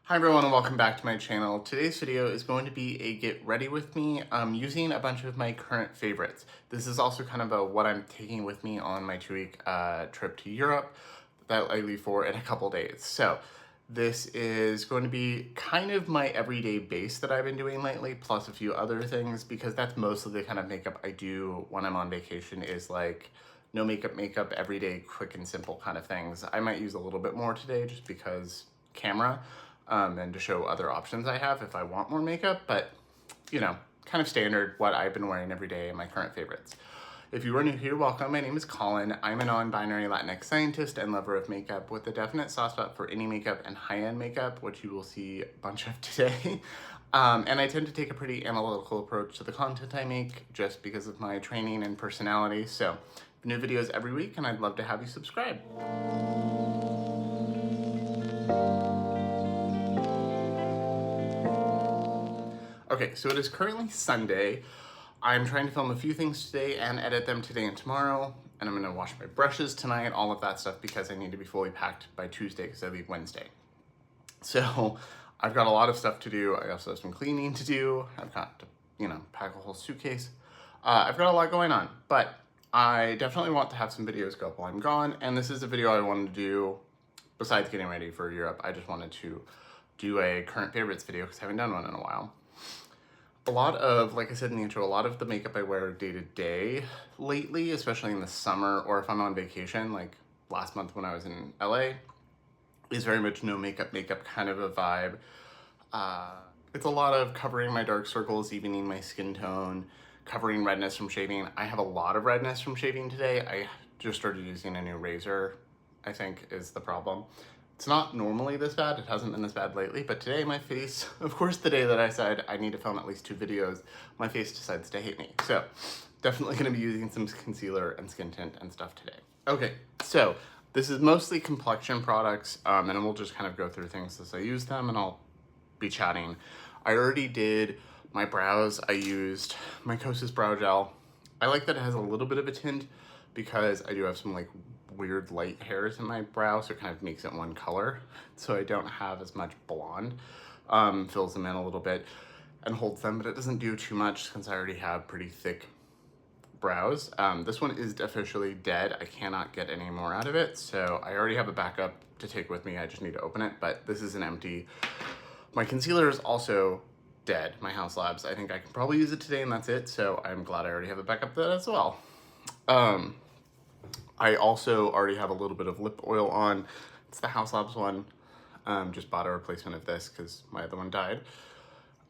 Hi everyone and welcome back to my channel. Today's video is going to be a get ready with me using a bunch of my current favorites. This is also kind of what I'm taking with me on my 2-week trip to Europe that I leave for in a couple days. So this is going to be kind of my everyday base that I've been doing lately, plus a few other things, because that's mostly the kind of makeup I do when I'm on vacation, is like no makeup, everyday, quick and simple kind of things. I might use a little bit more today just because camera. And to show other options I have if I want more makeup, but you know, kind of standard what I've been wearing every day and my current favorites. If you are new here, welcome. My name is Colin. I'm a non-binary Latinx scientist and lover of makeup with a definite soft spot for any makeup and high-end makeup, which you will see a bunch of today. And I tend to take a pretty analytical approach to the content I make just because of my training and personality. So new videos every week, and I'd love to have you subscribe. Okay, so it is currently Sunday. I'm trying to film a few things today and edit them today and tomorrow. And I'm gonna wash my brushes tonight, all of that stuff, because I need to be fully packed by Tuesday because I leave Wednesday. So I've got a lot of stuff to do. I also have some cleaning to do. I've got to, pack a whole suitcase. I've got a lot going on, but I definitely want to have some videos go up while I'm gone. And this is a video I wanted to do besides getting ready for Europe. I just wanted to do a current favorites video because I haven't done one in a while. A lot of, like I said in the intro, a lot of the makeup I wear day to day lately, especially in the summer or if I'm on vacation, like last month when I was in LA, is very much no makeup kind of a vibe. It's a lot of covering my dark circles, evening my skin tone, covering redness from shaving. I have a lot of redness from shaving today. I just started using a new razor, I think is the problem. It's not normally this bad, it hasn't been this bad lately, but today my face, of course the day that I said I need to film at least 2 videos, my face decides to hate me. So definitely gonna be using some concealer and skin tint and stuff today. Okay, so this is mostly complexion products, and we'll just kind of go through things as I use them and I'll be chatting. I already did my brows. I used my Kosas Brow Gel. I like that it has a little bit of a tint because I do have some like weird light hairs in my brow, so it kind of makes it one color, so I don't have as much blonde. Fills them in a little bit and holds them, but it doesn't do too much since I already have pretty thick brows. This one is officially dead. I cannot get any more out of it, so I already have a backup to take with me. I just need to open it, but this is an empty. My concealer is also dead, my Haus Labs. I think I can probably use it today and that's it, so I'm glad I already have a backup of that as well. I also already have a little bit of lip oil on. It's the Haus Labs one. Just bought a replacement of this because my other one died.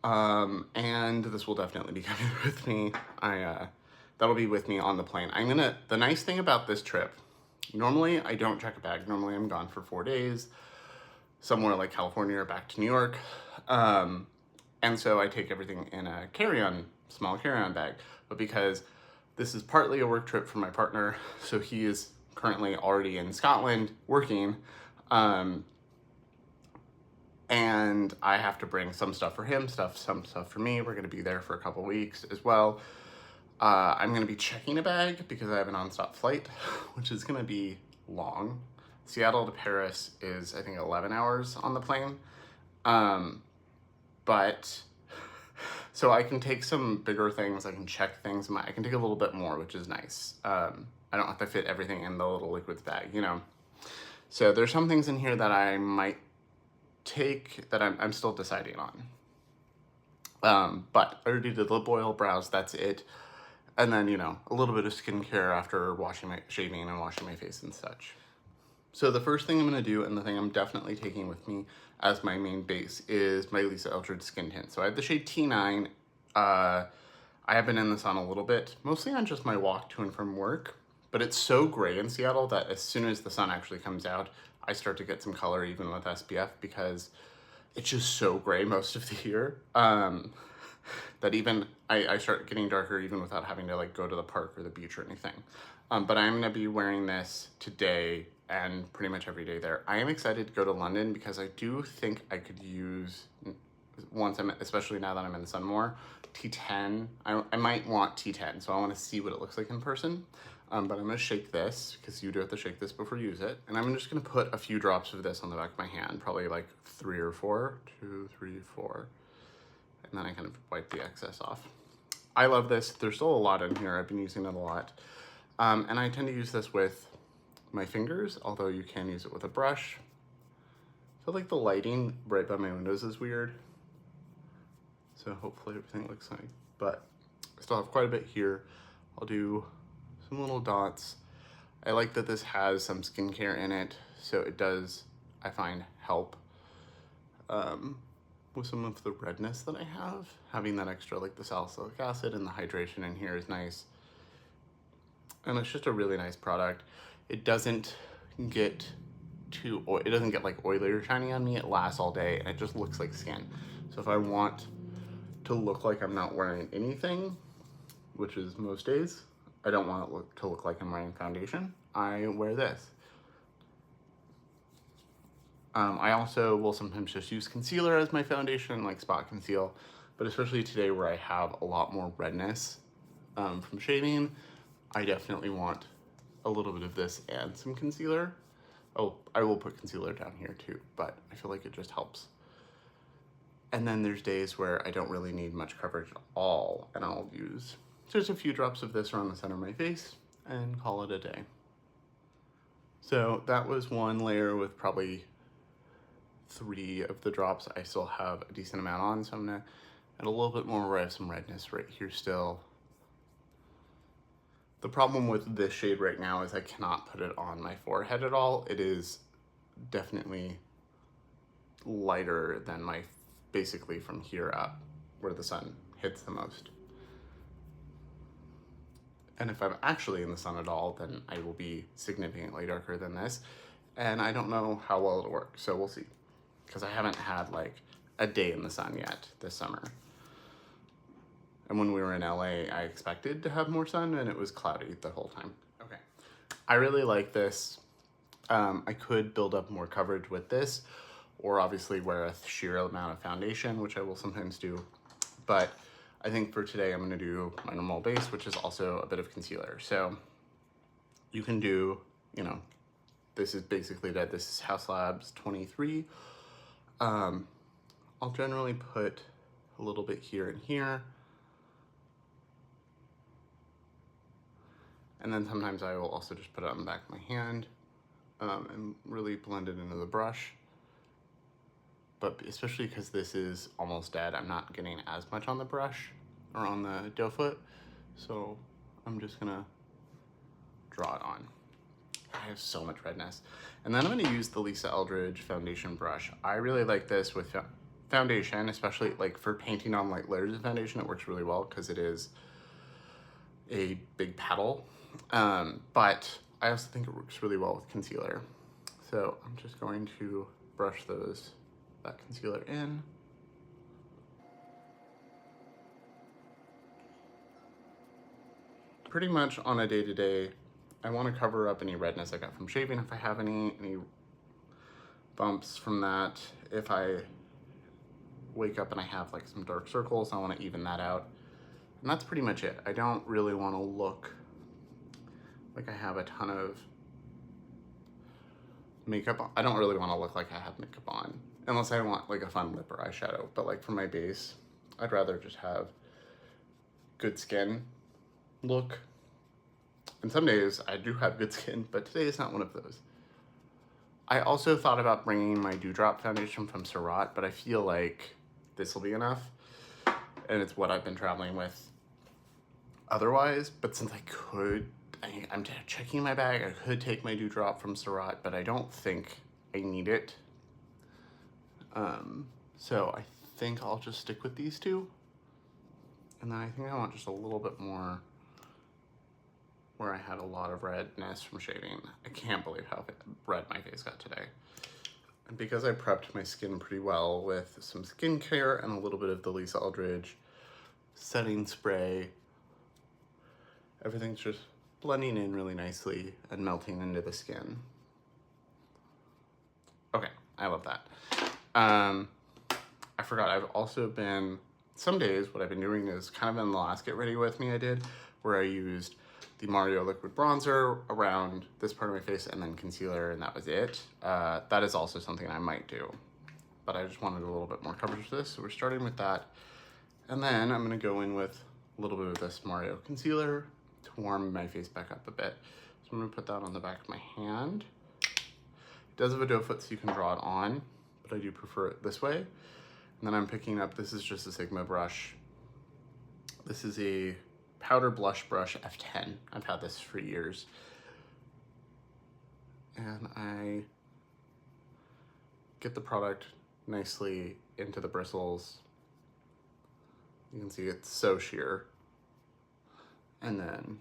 And this will definitely be coming with me. That'll be with me on the plane. The nice thing about this trip, normally I don't check a bag. Normally I'm gone for 4 days, somewhere like California or back to New York. And so I take everything in a small carry-on bag. But because this is partly a work trip for my partner, so he is currently already in Scotland working, and I have to bring some stuff for him, some stuff for me. We're gonna be there for a couple weeks as well. I'm gonna be checking a bag because I have a nonstop flight, which is gonna be long. Seattle to Paris is, I think, 11 hours on the plane. So I can take some bigger things, I can check things, I can take a little bit more, which is nice. I don't have to fit everything in the little liquids bag, So there's some things in here that I might take that I'm still deciding on. But I already did lip oil, brows, that's it. And then, a little bit of skincare after shaving and washing my face and such. So the first thing I'm gonna do, and the thing I'm definitely taking with me as my main base, is my Lisa Eldridge skin tint. So I have the shade T9. I have been in the sun a little bit, mostly on just my walk to and from work, but it's so gray in Seattle that as soon as the sun actually comes out, I start to get some color even with SPF because it's just so gray most of the year. That even I start getting darker even without having to like go to the park or the beach or anything. But I'm gonna be wearing this today and pretty much every day there. I am excited to go to London because I do think I could use, especially now that I'm in the sun more, T10. I might want T10, so I want to see what it looks like in person. But I'm gonna shake this, because you do have to shake this before you use it. And I'm just gonna put a few drops of this on the back of my hand, probably like 3 or 4, 2, 3, 4. And then I kind of wipe the excess off. I love this. There's still a lot in here. I've been using it a lot. And I tend to use this with my fingers, although you can use it with a brush. I feel like the lighting right by my windows is weird. So hopefully everything looks fine. But I still have quite a bit here. I'll do some little dots. I like that this has some skincare in it, so it does, I find, help with some of the redness that I have. Having that extra, like the salicylic acid and the hydration in here is nice. And it's just a really nice product. It doesn't get it doesn't get like oily or shiny on me. It lasts all day and it just looks like skin. So if I want to look like I'm not wearing anything, which is most days, I don't want it to look like I'm wearing foundation, I wear this. I also will sometimes just use concealer as my foundation, like spot conceal, but especially today where I have a lot more redness from shaving, I definitely want a little bit of this and some concealer. Oh, I will put concealer down here too, but I feel like it just helps. And then there's days where I don't really need much coverage at all, and I'll use just a few drops of this around the center of my face and call it a day. So that was one layer with probably 3 of the drops. I still have a decent amount on, so I'm gonna add a little bit more where I have some redness right here still. The problem with this shade right now is I cannot put it on my forehead at all. It is definitely lighter than my, basically from here up, where the sun hits the most. And if I'm actually in the sun at all, then I will be significantly darker than this. And I don't know how well it'll work, so we'll see. Because I haven't had like a day in the sun yet this summer. And when we were in LA, I expected to have more sun and it was cloudy the whole time. Okay, I really like this. I could build up more coverage with this, or obviously wear a sheer amount of foundation, which I will sometimes do. But I think for today, I'm gonna do my normal base, which is also a bit of concealer. So you can do, you know, this is basically that. This is Haus Labs 23. I'll generally put a little bit here and here. And then sometimes I will also just put it on the back of my hand and really blend it into the brush. But especially because this is almost dead, I'm not getting as much on the brush or on the doe foot. So I'm just gonna draw it on. I have so much redness. And then I'm gonna use the Lisa Eldridge foundation brush. I really like this with foundation, especially like for painting on light layers of foundation. It works really well because it is a big paddle. But I also think it works really well with concealer. So I'm just going to brush that concealer in. Pretty much on a day-to-day, I want to cover up any redness I got from shaving if I have any bumps from that. If I wake up and I have like some dark circles, I want to even that out. And that's pretty much it. I don't really want to look like I have a ton of makeup on. I don't really want to look like I have makeup on, unless I want like a fun lip or eyeshadow. But like for my base, I'd rather just have good skin look. And some days I do have good skin, but today is not one of those. I also thought about bringing my Dewdrop foundation from Surratt, but I feel like this will be enough. And it's what I've been traveling with otherwise. But since I could, I'm checking my bag, I could take my Dewdrop from Surratt, but I don't think I need it. So I think I'll just stick with these two. And then I think I want just a little bit more where I had a lot of redness from shaving. I can't believe how red my face got today. And because I prepped my skin pretty well with some skincare and a little bit of the Lisa Eldridge setting spray, everything's just blending in really nicely and melting into the skin. Okay, I love that. I forgot, I've also been, some days what I've been doing is kind of in the last Get Ready With Me I did, where I used the Mario liquid bronzer around this part of my face, and then concealer, and that was it. That is also something I might do, but I just wanted a little bit more coverage for this, so we're starting with that. And then I'm gonna go in with a little bit of this Mario concealer to warm my face back up a bit. So I'm gonna put that on the back of my hand. It does have a doe foot, so you can draw it on, but I do prefer it this way. And then I'm picking up, this is just a Sigma brush. This is a powder blush brush F10. I've had this for years. And I get the product nicely into the bristles. You can see it's so sheer. And then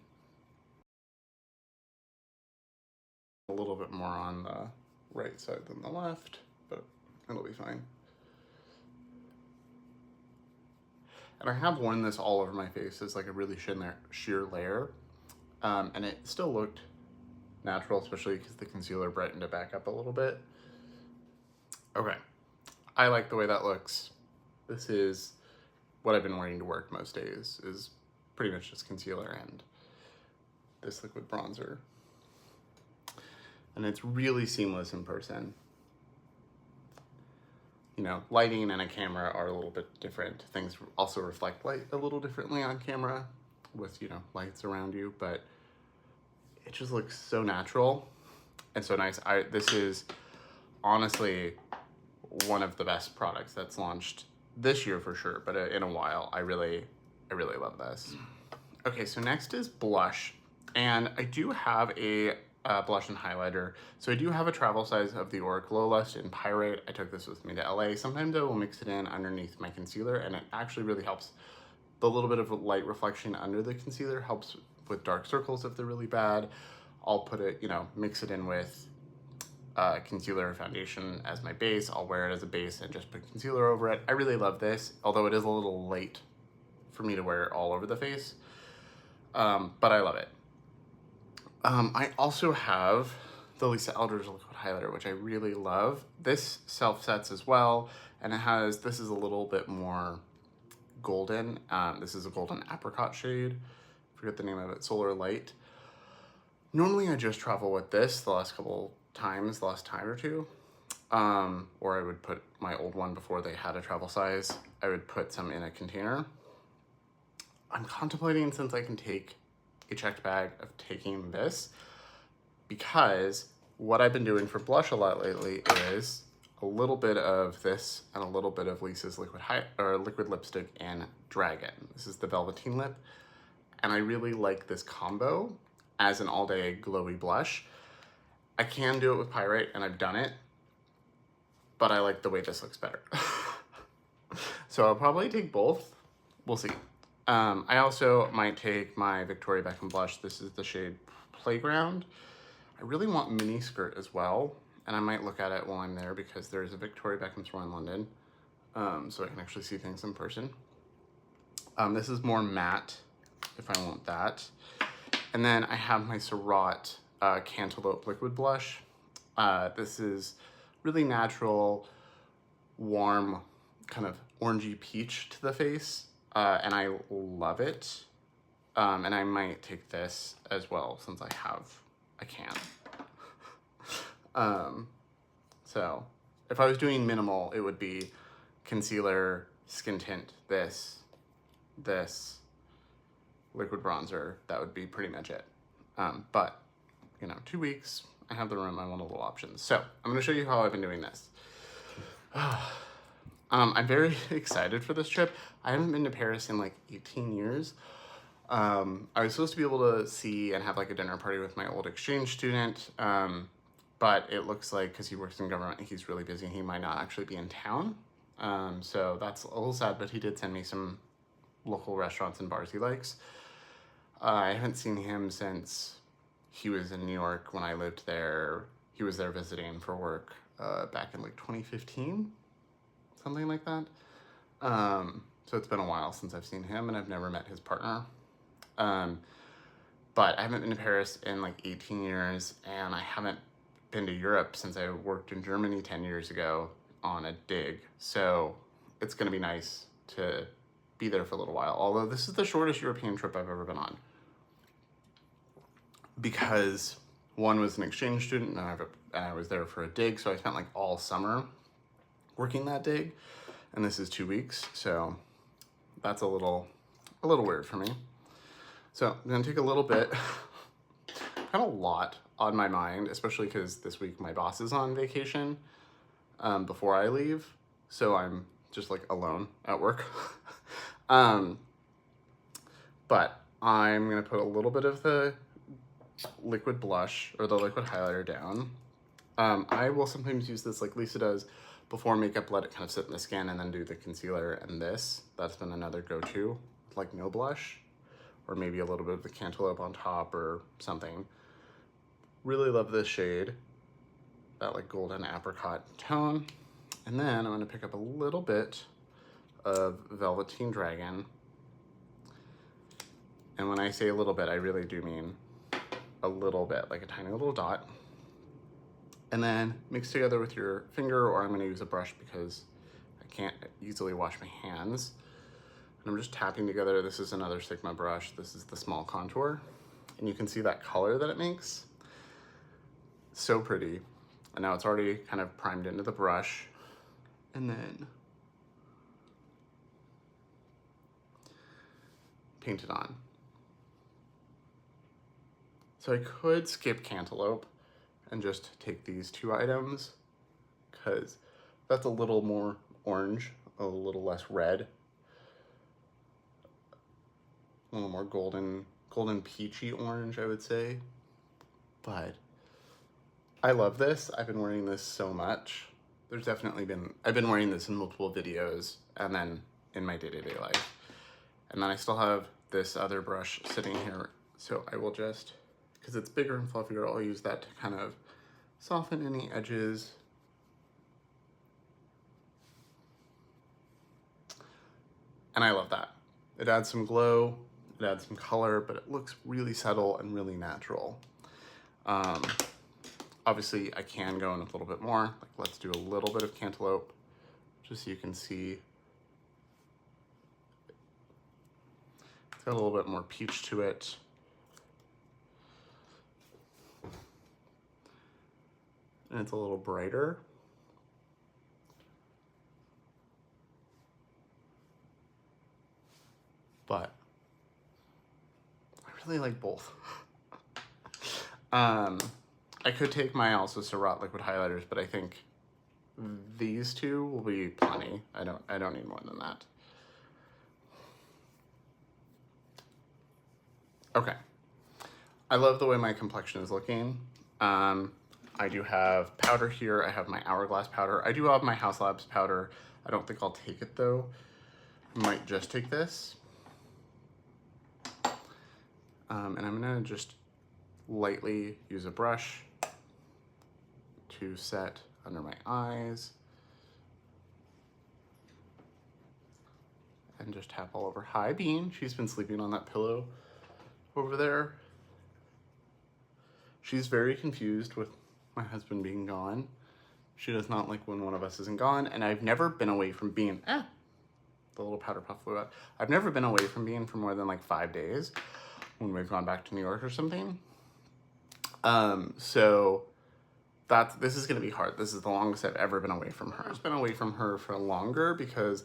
a little bit more on the right side than the left, but it'll be fine. And I have worn this all over my face as like a really sheer layer. And it still looked natural, especially because the concealer brightened it back up a little bit. Okay, I like the way that looks. This is what I've been wearing to work most days, is pretty much just concealer and this liquid bronzer. And it's really seamless in person. You know, lighting and a camera are a little bit different. Things also reflect light a little differently on camera with, you know, lights around you, but it just looks so natural and so nice. This is honestly one of the best products that's launched this year for sure, but in a while. I really love this. Okay, so next is blush, and I do have a blush and highlighter. So I do have a travel size of the Aura Glow Lust in Pyrite. I took this with me to LA. Sometimes I will mix it in underneath my concealer, and it actually really helps. The little bit of light reflection under the concealer helps with dark circles if they're really bad. I'll put it, you know, mix it in with concealer or foundation as my base. I'll wear it as a base and just put concealer over it. I really love this, although it is a little late for me to wear it all over the face, but I love it. I also have the Lisa Eldridge liquid highlighter, which I really love. This self-sets as well, and this is a little bit more golden. This is a golden apricot shade. I forget the name of it, Solar Light. Normally I just travel with this the last time or two. Or I would put my old one before they had a travel size. I would put some in a container. I'm contemplating, since I can take a checked bag, of taking this, because what I've been doing for blush a lot lately is a little bit of this and a little bit of Lisa's liquid lipstick in Dragon. This is the Velveteen Lip, and I really like this combo as an all-day glowy blush. I can do it with Pyrite, and I've done it, but I like the way this looks better. So I'll probably take both. We'll see. I also might take my Victoria Beckham blush. This is the shade Playground. I really want mini skirt as well, and I might look at it while I'm there because there's a Victoria Beckham store in London, so I can actually see things in person. This is more matte, if I want that. And then I have my Surratt Cantaloupe liquid blush. This is really natural, warm, kind of orangey peach to the face. And I love it. And I might take this as well, since I can. So if I was doing minimal, it would be concealer, skin tint, this, liquid bronzer. That would be pretty much it. But, you know, 2 weeks, I have the room, I want a little options. So I'm gonna show you how I've been doing this. I'm very excited for this trip. I haven't been to Paris in like 18 years. I was supposed to be able to see and have like a dinner party with my old exchange student, but it looks like, because he works in government, he's really busy and he might not actually be in town. So that's a little sad, but he did send me some local restaurants and bars he likes. I haven't seen him since he was in New York when I lived there. He was there visiting for work back in like 2015, something like that. So it's been a while since I've seen him, and I've never met his partner. But I haven't been to Paris in like 18 years, and I haven't been to Europe since I worked in Germany 10 years ago on a dig. So it's gonna be nice to be there for a little while, although this is the shortest European trip I've ever been on. because one was an exchange student and I was there for a dig, so I spent like all summer working that dig, and this is 2 weeks, so that's a little weird for me. So I'm gonna take a little bit, kind of a lot on my mind, especially because this week my boss is on vacation before I leave, so I'm just like alone at work. But I'm gonna put a little bit of the liquid blush or the liquid highlighter down. I will sometimes use this like Lisa does before makeup, let it kind of sit in the skin, and then do the concealer and this. That's been another go-to, like no blush, or maybe a little bit of the cantaloupe on top or something. Really love this shade, that like golden apricot tone. And then I'm gonna pick up a little bit of Velveteen Dragon. And when I say a little bit, I really do mean a little bit, like a tiny little dot. And then mix together with your finger, or I'm gonna use a brush because I can't easily wash my hands. And I'm just tapping together. This is another Sigma brush. This is the small contour. And you can see that color that it makes. So pretty. And now it's already kind of primed into the brush. And then paint it on. So I could skip cantaloupe and just take these two items, because that's a little more orange, a little less red, a little more golden peachy orange, I would say. But I love this. I've been wearing this so much. There's definitely I've been wearing this in multiple videos and then in my day-to-day life. And then I still have this other brush sitting here, so I will just, because it's bigger and fluffier, I'll use that to kind of soften any edges. And I love that. It adds some glow, it adds some color, but it looks really subtle and really natural. Obviously I can go in a little bit more, like let's do a little bit of cantaloupe, just so you can see. It's got a little bit more peach to it. And it's a little brighter. But I really like both. I could take my also Surratt liquid highlighters, but I think these two will be plenty. I don't need more than that. Okay. I love the way my complexion is looking. I do have powder here. I have my Hourglass powder. I do have my Haus Labs powder. I don't think I'll take it though. I might just take this. And I'm gonna just lightly use a brush to set under my eyes. And just tap all over. Hi, Bean. She's been sleeping on that pillow over there. She's very confused with my husband being gone. She does not like when one of us isn't gone, and I've never been away from being, the little powder puff flew out. I've never been away from being for more than like 5 days when we've gone back to New York or something. So this is gonna be hard. This is the longest I've ever been away from her. I've been away from her for longer because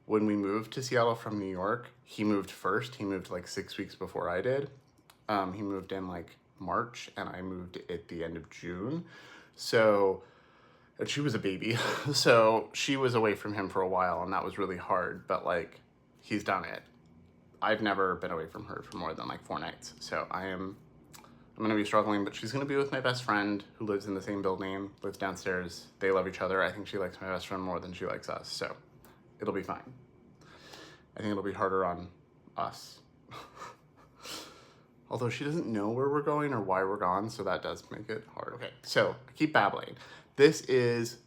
when we moved to Seattle from New York, he moved first. He moved like 6 weeks before I did. He moved in like March and I moved at the end of June. So, and she was a baby. So she was away from him for a while and that was really hard, but like he's done it. I've never been away from her for more than like 4 nights. So I'm gonna be struggling, but she's gonna be with my best friend who lives in the same building, lives downstairs. They love each other. I think she likes my best friend more than she likes us. So it'll be fine. I think it'll be harder on us. Although she doesn't know where we're going or why we're gone, so that does make it hard. Okay, so I keep babbling. This is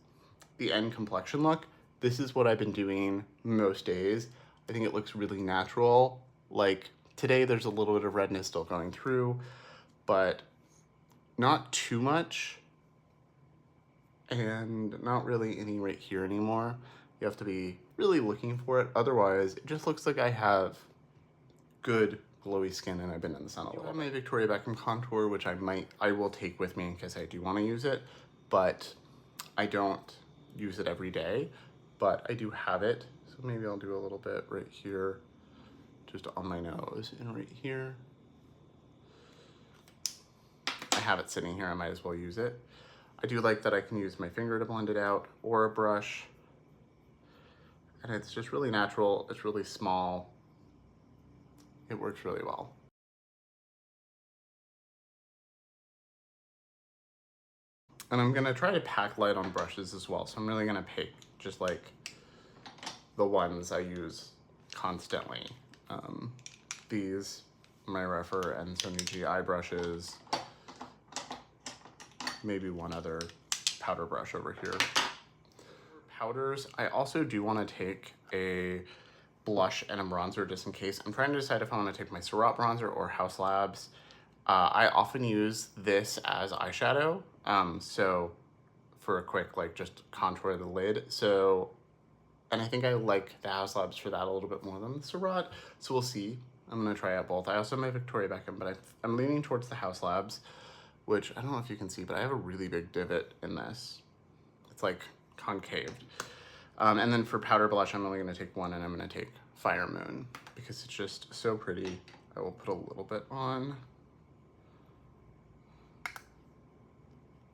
the end complexion look. This is what I've been doing most days. I think it looks really natural. Like today there's a little bit of redness still going through, but not too much and not really any right here anymore. You have to be really looking for it. Otherwise, it just looks like I have good glowy skin and I've been in the sun a little. I have my Victoria Beckham contour, which I will take with me in case I do want to use it, but I don't use it every day, but I do have it. So maybe I'll do a little bit right here, just on my nose and right here. I have it sitting here, I might as well use it. I do like that I can use my finger to blend it out or a brush. And it's just really natural, it's really small. It works really well. And I'm gonna try to pack light on brushes as well. So I'm really gonna pick just like the ones I use constantly. These, my Refer and Sonia G eye brushes, maybe one other powder brush over here. Powders, I also do wanna take a blush and a bronzer just in case. I'm trying to decide if I wanna take my Surratt bronzer or Haus Labs. I often use this as eyeshadow, so for a quick, like, just contour the lid. So, and I think I like the Haus Labs for that a little bit more than the Surratt, so we'll see. I'm gonna try out both. I also have my Victoria Beckham, but I'm leaning towards the Haus Labs, which I don't know if you can see, but I have a really big divot in this. It's like concaved. And then for powder blush, I'm only gonna take one, and I'm gonna take Fire Moon because it's just so pretty. I will put a little bit on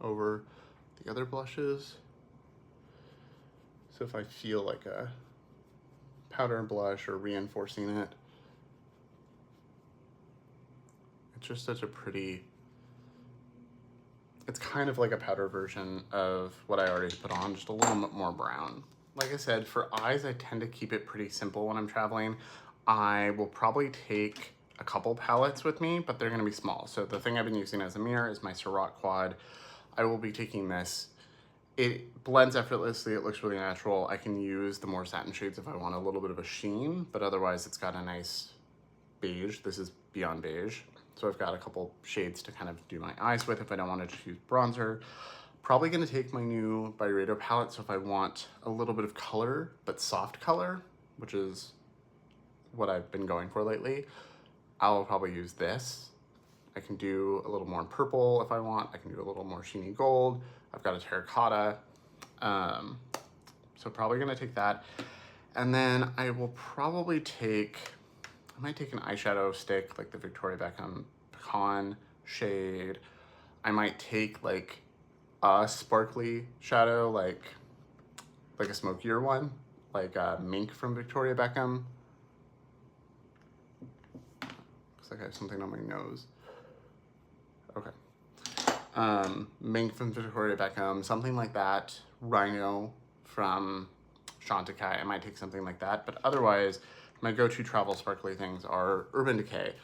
over the other blushes. So if I feel like a powder blush or reinforcing it, it's just such a pretty, it's kind of like a powder version of what I already put on, just a little bit more brown. Like I said, for eyes, I tend to keep it pretty simple when I'm traveling. I will probably take a couple palettes with me, but they're gonna be small. So the thing I've been using as a mirror is my Surratt Quad. I will be taking this. It blends effortlessly, it looks really natural. I can use the more satin shades if I want a little bit of a sheen, but otherwise it's got a nice beige. This is beyond beige. So I've got a couple shades to kind of do my eyes with if I don't want to just use bronzer. Probably gonna take my new Byredo palette, so if I want a little bit of color, but soft color, which is what I've been going for lately, I'll probably use this. I can do a little more purple if I want. I can do a little more sheeny gold. I've got a terracotta. So probably gonna take that. And then I will probably take, I might take an eyeshadow stick, like the Victoria Beckham Pecan shade. I might take like a sparkly shadow, like a smokier one, like Mink from Victoria Beckham. Looks like I have something on my nose. Okay. Mink from Victoria Beckham, something like that. Rhino from Cosmetica. I might take something like that, but otherwise, my go-to travel sparkly things are Urban Decay.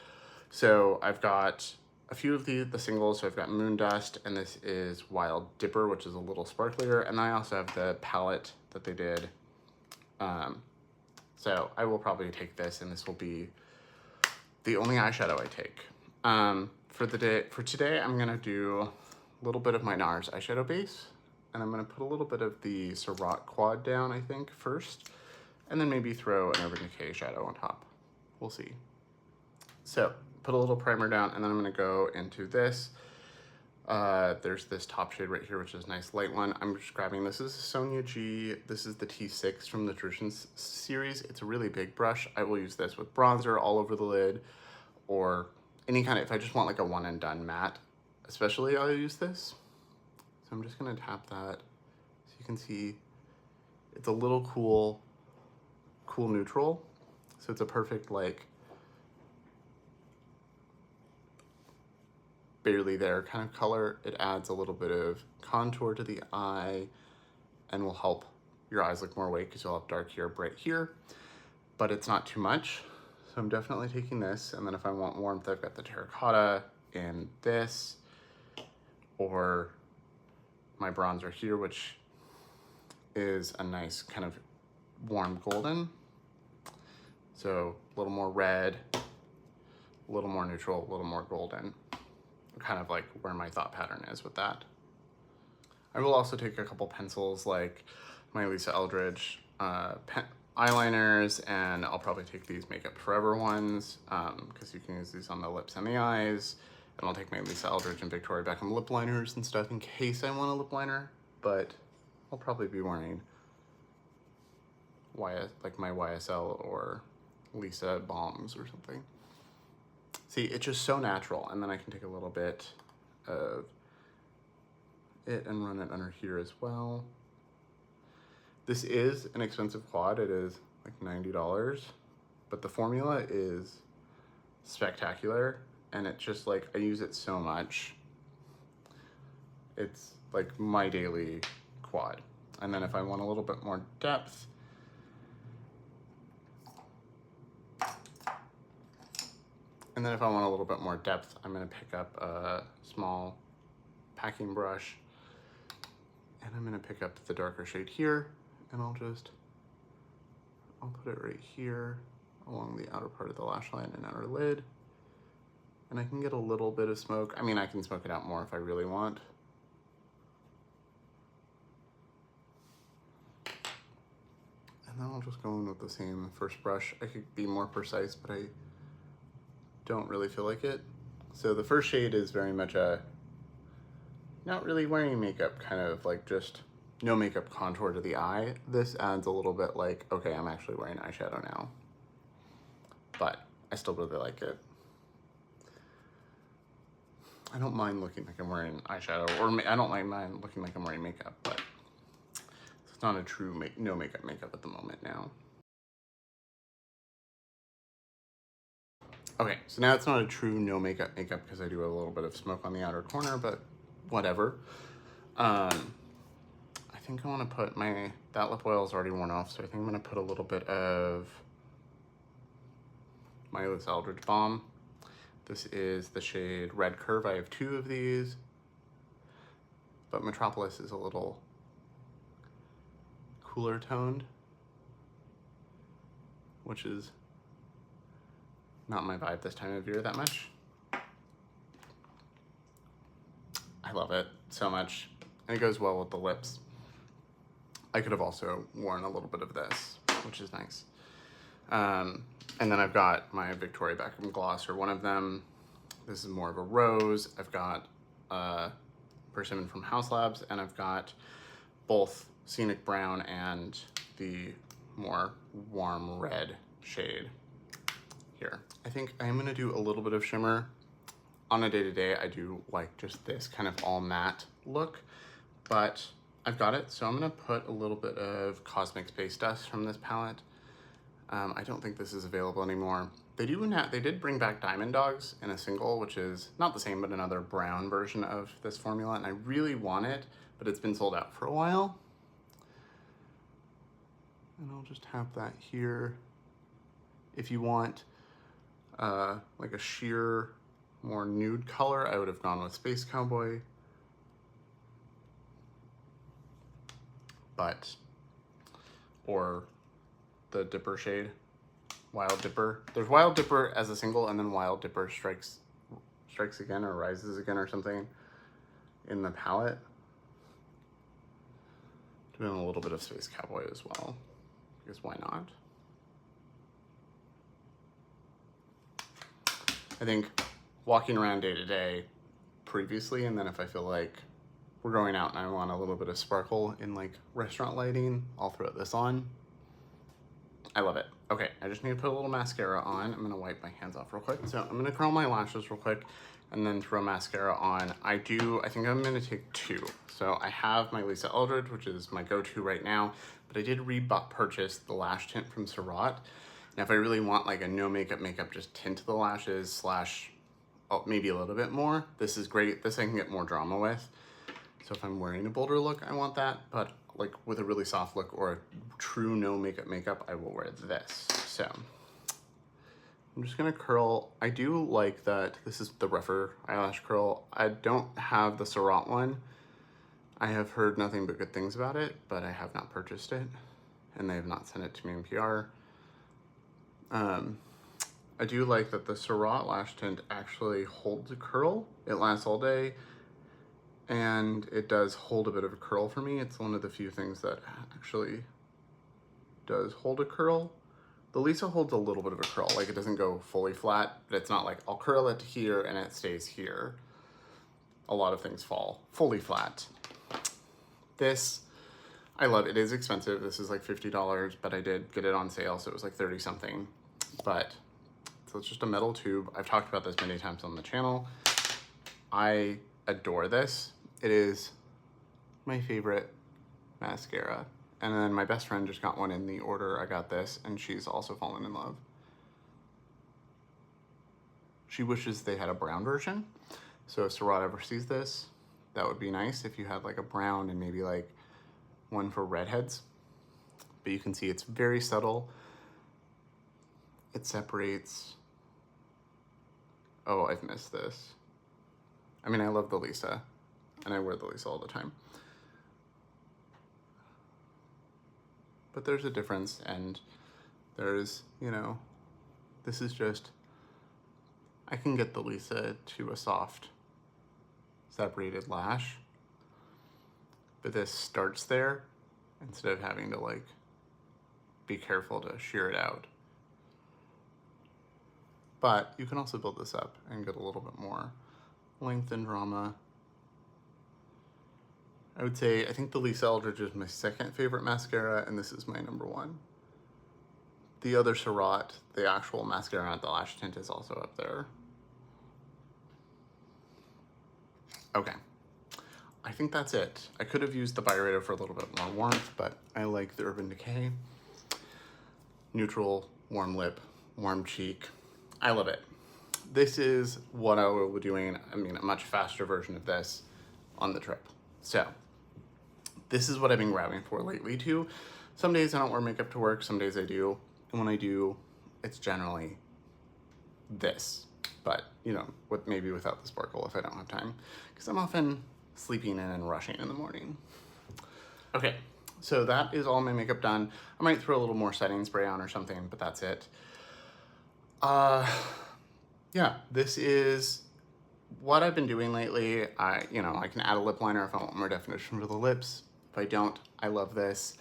So I've got a few of the singles. So I've got Moon Dust, and this is Wild Dipper, which is a little sparklier. And I also have the palette that they did. So I will probably take this, and this will be the only eyeshadow I take. For today, I'm gonna do a little bit of my NARS eyeshadow base, and I'm gonna put a little bit of the Surratt Quad down, I think, first, and then maybe throw an Urban Decay shadow on top. We'll see. So, put a little primer down, and then I'm gonna go into this. There's this top shade right here, which is a nice light one. I'm just grabbing, this is Sonia G. This is the T6 from the Tradition series. It's a really big brush. I will use this with bronzer all over the lid, or any kind of, if I just want like a one and done matte, especially I'll use this. So I'm just gonna tap that so you can see it's a little cool neutral. So it's a perfect like barely there kind of color. It adds a little bit of contour to the eye and will help your eyes look more awake because you'll have dark here, bright here, but it's not too much. So I'm definitely taking this, and then if I want warmth, I've got the terracotta in this, or my bronzer here, which is a nice kind of warm golden. So a little more red, a little more neutral, a little more golden. Kind of like where my thought pattern is with that. I will also take a couple pencils like my Lisa Eldridge eyeliners, and I'll probably take these Makeup Forever ones because you can use these on the lips and the eyes. And I'll take my Lisa Eldridge and Victoria Beckham lip liners and stuff in case I want a lip liner, but I'll probably be wearing like my YSL or Lisa Balms or something. See, it's just so natural, and then I can take a little bit of it and run it under here as well. This is an expensive quad. It is like $90, but the formula is spectacular, and it's just like, I use it so much. It's like my daily quad. And then if I want a little bit more depth, I'm gonna pick up a small packing brush, and I'm gonna pick up the darker shade here, and I'll put it right here along the outer part of the lash line and outer lid. And I can get a little bit of smoke. I mean, I can smoke it out more if I really want. And then I'll just go in with the same first brush. I could be more precise, but I don't really feel like it. So the first shade is very much a not really wearing makeup, kind of like just no makeup contour to the eye. This adds a little bit like, okay, I'm actually wearing eyeshadow now. But I still really like it. I don't mind looking like I'm wearing eyeshadow, or I don't mind looking like I'm wearing makeup, but it's not a true no makeup at the moment now. Okay, so now it's not a true no makeup because I do have a little bit of smoke on the outer corner, but whatever. I think I want to put that lip oil is already worn off, so I think I'm going to put a little bit of my Lisa Eldridge Balm. This is the shade Red Curve. I have 2 of these, but Metropolis is a little cooler toned, which is not my vibe this time of year that much. I love it so much, and it goes well with the lips. I could have also worn a little bit of this, which is nice. And then I've got my Victoria Beckham gloss, or one of them. This is more of a rose. I've got Persimmon from Haus Labs, and I've got both Scenic Brown and the more warm red shade here. I think I'm gonna do a little bit of shimmer. On a day-to-day, I do like just this kind of all matte look, but I've got it, so I'm gonna put a little bit of Cosmic Space Dust from this palette. I don't think this is available anymore. They did bring back Diamond Dogs in a single, which is not the same, but another brown version of this formula, and I really want it, but it's been sold out for a while. And I'll just have that here. If you want like a sheer, more nude color, I would have gone with Space Cowboy. Or the Dipper shade, Wild Dipper. There's Wild Dipper as a single, and then Wild Dipper strikes again, or rises again, or something in the palette. Doing a little bit of Space Cowboy as well, because why not? I think walking around day to day previously, and then if I feel like we're going out and I want a little bit of sparkle in like restaurant lighting, I'll throw this on. I love it. Okay, I just need to put a little mascara on. I'm gonna wipe my hands off real quick. So I'm gonna curl my lashes real quick and then throw mascara on. I think I'm gonna take 2. So I have my Lisa Eldridge, which is my go-to right now, but I did purchase the lash tint from Surratt. Now if I really want like a no makeup, just tint the lashes / maybe a little bit more, this is great. This I can get more drama with. So if I'm wearing a bolder look, I want that, but like with a really soft look or a true no makeup, I will wear this. So I'm just gonna curl. I do like that this is the rougher eyelash curl. I don't have the Surratt one. I have heard nothing but good things about it, but I have not purchased it, and they have not sent it to me in PR. I do like that the Surratt lash tint actually holds a curl. It lasts all day, and it does hold a bit of a curl for me. It's one of the few things that actually does hold a curl. The Lisa holds a little bit of a curl, like it doesn't go fully flat, but it's not like I'll curl it to here and it stays here. A lot of things fall fully flat. This, I love. It is expensive. This is like $50, but I did get it on sale, so it was like 30 something. But, so it's just a metal tube. I've talked about this many times on the channel. I adore this. It is my favorite mascara. And then my best friend just got one in the order I got this, and she's also fallen in love. She wishes they had a brown version. So if Surratt ever sees this, that would be nice if you had like a brown and maybe like one for redheads. But you can see it's very subtle. It separates. Oh, I've missed this. I mean, I love the Lisa, and I wear the Lisa all the time. But there's a difference, and there's, you know, this is just, I can get the Lisa to a soft separated lash, but this starts there instead of having to like be careful to shear it out. But you can also build this up and get a little bit more length and drama. I would say, I think the Lisa Eldridge is my second favorite mascara, and this is my number one. The other Surratt, the actual mascara at the lash tint, is also up there. Okay, I think that's it. I could have used the Byredo for a little bit more warmth, but I like the Urban Decay. Neutral, warm lip, warm cheek. I love it. This is what I will be doing, I mean, a much faster version of this on the trip. So, this is what I've been grabbing for lately too. Some days I don't wear makeup to work, some days I do. And when I do, it's generally this. But, you know, maybe without the sparkle if I don't have time. Because I'm often sleeping in and rushing in the morning. Okay, so that is all my makeup done. I might throw a little more setting spray on or something, but that's it. Yeah, this is what I've been doing lately. I can add a lip liner if I want more definition for the lips. If I don't, I love this.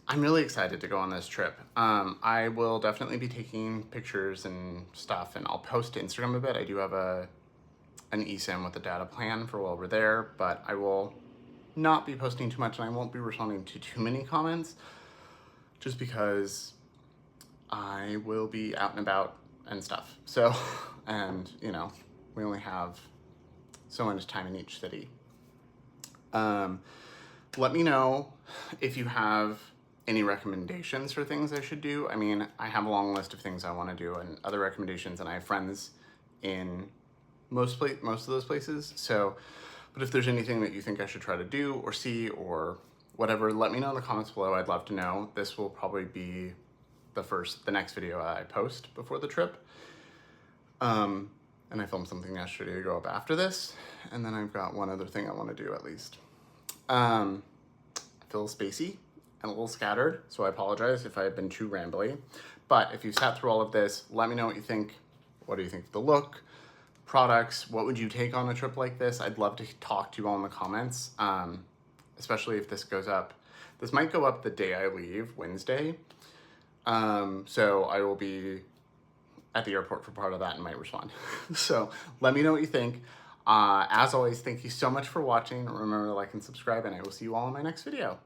I'm really excited to go on this trip. I will definitely be taking pictures and stuff, and I'll post to Instagram a bit. I do have an eSIM with a data plan for while we're there, but I will not be posting too much, and I won't be responding to too many comments, just because I will be out and about and stuff. So, and you know, we only have so much time in each city. Let me know if you have any recommendations for things I should do. I mean, I have a long list of things I want to do and other recommendations, and I have friends in most of those places. So, but if there's anything that you think I should try to do or see or whatever, let me know in the comments below. I'd love to know. This will probably be the next video I post before the trip. And I filmed something yesterday to go up after this. And then I've got one other thing I want to do at least. I feel spacey and a little scattered, so I apologize if I've been too rambly. But if you've sat through all of this, let me know what you think. What do you think of the look, products? What would you take on a trip like this? I'd love to talk to you all in the comments, especially if this goes up. This might go up the day I leave, Wednesday. So I will be at the airport for part of that and might respond. So let me know what you think. As always, thank you so much for watching. Remember to like and subscribe, and I will see you all in my next video.